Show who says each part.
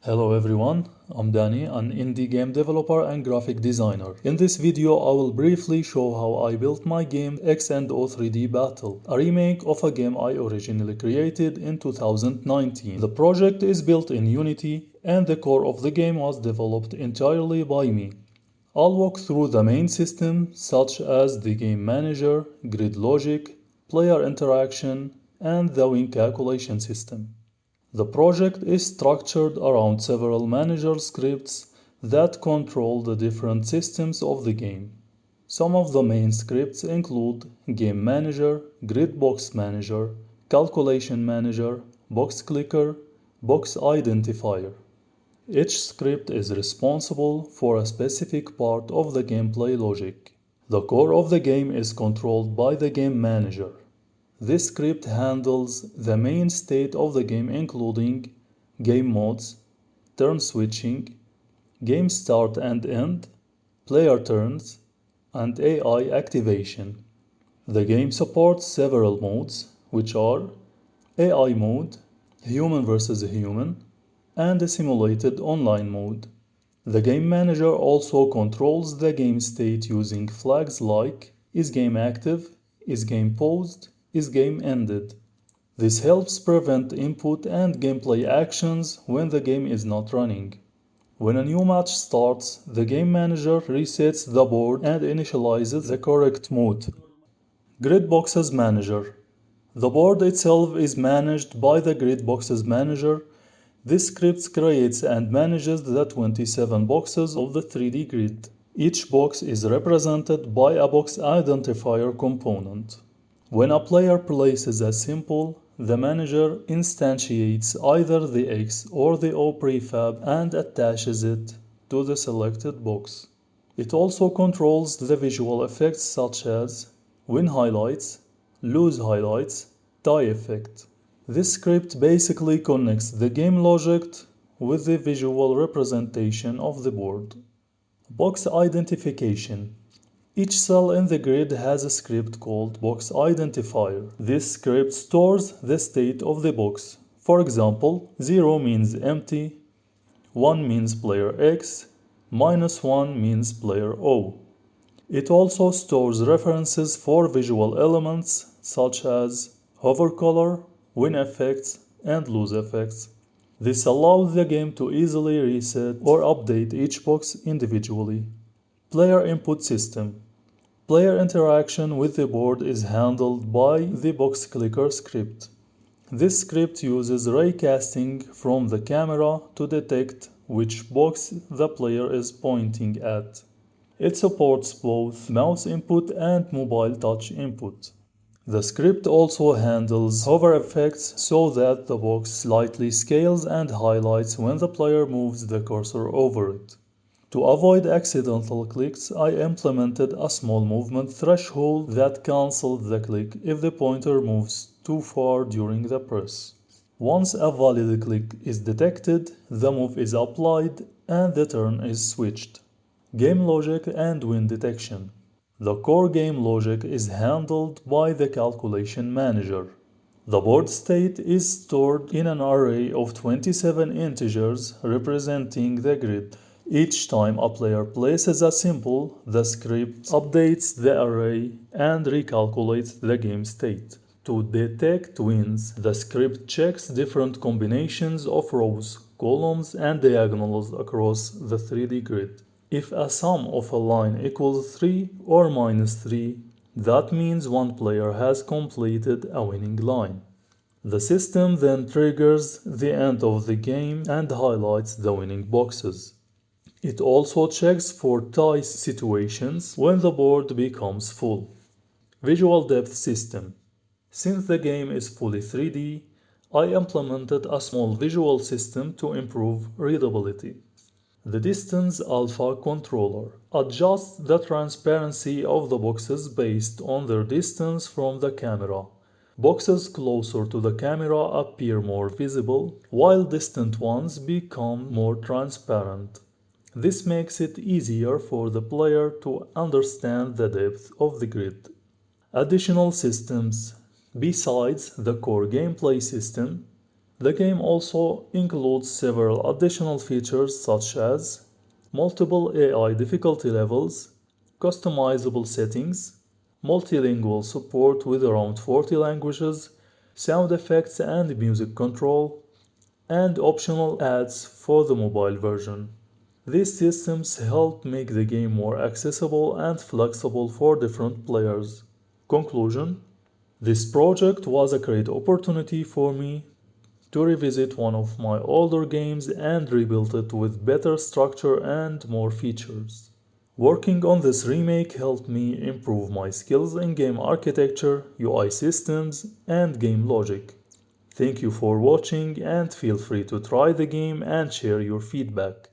Speaker 1: Hello everyone, I'm Danny, an indie game developer and graphic designer. In this video, I will briefly show how I built my game X&O 3D Battle, a remake of a game I originally created in 2019. The project is built in Unity and the core of the game was developed entirely by me. I'll walk through the main system such as the game manager, grid logic, player interaction, and the win calculation system. The project is structured around several manager scripts that control the different systems of the game. Some of the main scripts include Game Manager, Grid Box Manager, Calculation Manager, Box Clicker, Box Identifier. Each script is responsible for a specific part of the gameplay logic. The core of the game is controlled by the Game Manager. This script handles the main state of the game including game modes, turn switching, game start and end, player turns, and AI activation. The game supports several modes, which are AI mode, human versus human, and a simulated online mode. The game manager also controls the game state using flags like is game active, is game paused, is game ended. This helps prevent input and gameplay actions when the game is not running. When a new match starts, the game manager resets the board and initializes the correct mode. Grid Boxes Manager. The board itself is managed by the Grid Boxes Manager. This script creates and manages the 27 boxes of the 3D grid. Each box is represented by a box identifier component. When a player places a symbol, the manager instantiates either the X or the O prefab and attaches it to the selected box. It also controls the visual effects such as win highlights, lose highlights, tie effect. This script basically connects the game logic with the visual representation of the board. Box identification. Each cell in the grid has a script called Box Identifier. This script stores the state of the box. For example, 0 means empty, 1 means player X, -1 means player O. It also stores references for visual elements such as hover color, win effects, and lose effects. This allows the game to easily reset or update each box individually. Player input system. Player interaction with the board is handled by the box clicker script. This script uses ray casting from the camera to detect which box the player is pointing at. It supports both mouse input and mobile touch input. The script also handles hover effects so that the box slightly scales and highlights when the player moves the cursor over it. To avoid accidental clicks, I implemented a small movement threshold that cancels the click if the pointer moves too far during the press. Once a valid click is detected, the move is applied and the turn is switched. Game logic and win detection. The core game logic is handled by the calculation manager. The board state is stored in an array of 27 integers representing the grid. Each time a player places a symbol, the script updates the array and recalculates the game state. To detect wins, the script checks different combinations of rows, columns, and diagonals across the 3D grid. If a sum of a line equals 3 or -3, that means one player has completed a winning line. The system then triggers the end of the game and highlights the winning boxes. It also checks for tie situations when the board becomes full. Visual depth system. Since the game is fully 3D, I implemented a small visual system to improve readability. The distance alpha controller adjusts the transparency of the boxes based on their distance from the camera. Boxes closer to the camera appear more visible, while distant ones become more transparent. This makes it easier for the player to understand the depth of the grid. Additional systems. Besides the core gameplay system, The game also includes several additional features such as multiple AI difficulty levels, customizable settings, multilingual support with around 40 languages, sound effects and music control, and optional ads for the mobile version. These systems help make the game more accessible and flexible for different players. Conclusion: this project was a great opportunity for me to revisit one of my older games and rebuild it with better structure and more features. Working on this remake helped me improve my skills in game architecture, UI systems, and game logic. Thank you for watching and feel free to try the game and share your feedback.